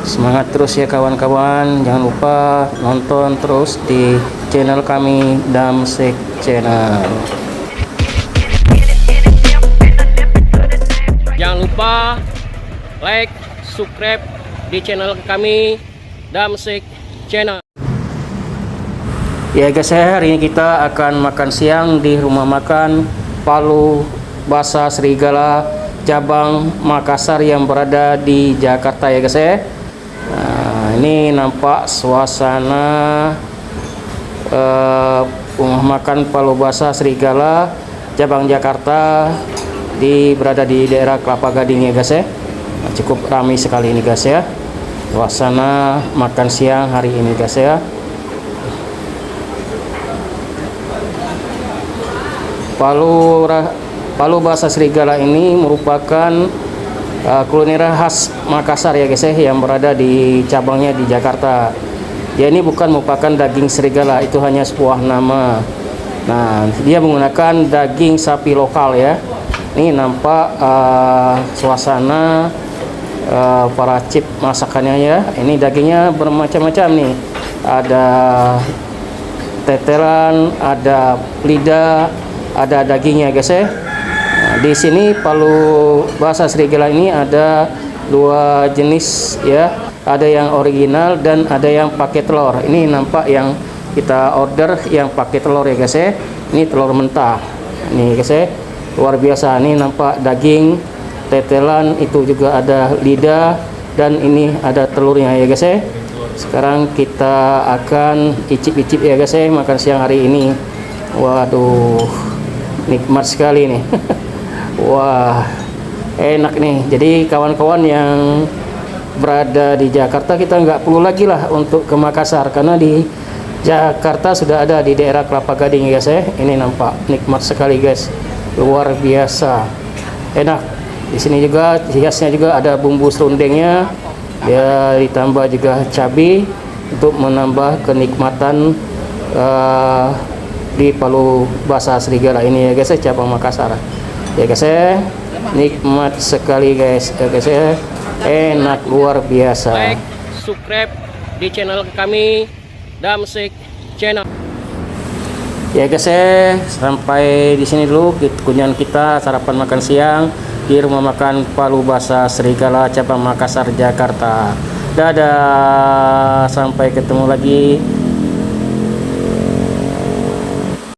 Semangat terus ya kawan-kawan, jangan lupa nonton terus di channel kami Damsek Channel. Jangan lupa like, subscribe di channel kami Damsek Channel. Ya guys, hari ini kita akan makan siang di rumah makan Palu Basa Serigala cabang Makassar yang berada di Jakarta ya guys ya. Nah, ini nampak suasana rumah makan Palu Basa Serigala cabang Jakarta berada di daerah Kelapa Gading ya guys ya. Nah, cukup ramai sekali ini guys ya, suasana makan siang hari ini guys ya. Palu Basa Serigala ini merupakan kuliner khas Makassar ya guys ya, yang berada di cabangnya di Jakarta. Ya, ini bukan merupakan daging serigala, itu hanya sebuah nama. Nah, dia menggunakan daging sapi lokal ya. Ini nampak suasana para chip masakannya ya. Ini dagingnya bermacam-macam nih. Ada tetelan, ada lidah, ada dagingnya guys ya. Nah, di sini Palu Basa Serigala ini ada dua jenis ya, ada yang original dan ada yang pakai telur. Ini nampak yang kita order yang pakai telur ya guys ya. Ini telur mentah. Ini guys ya, luar biasa. Ini nampak daging, tetelan, itu juga ada lidah, dan ini ada telurnya ya guys ya. Sekarang kita akan icip-icip ya guys ya, makan siang hari ini. Waduh, nikmat sekali nih. Wah, enak nih. Jadi kawan-kawan yang berada di Jakarta, kita nggak perlu lagi lah untuk ke Makassar, karena di Jakarta sudah ada di daerah Kelapa Gading guys ya. Ini nampak nikmat sekali guys, luar biasa enak. Di sini juga hiasnya juga ada bumbu serundengnya ya, ditambah juga cabai untuk menambah kenikmatan di Palu Basa Serigala ini ya guys ya, cabang Makassar ya guys ya. Nikmat sekali guys ya guys ya, enak luar biasa. Like, subscribe di channel kami Damsek Channel ya guys ya. Sampai di sini dulu kunjungan kita sarapan makan siang di rumah makan Palu Basa Serigala cabang Makassar Jakarta. Dadah, sampai ketemu lagi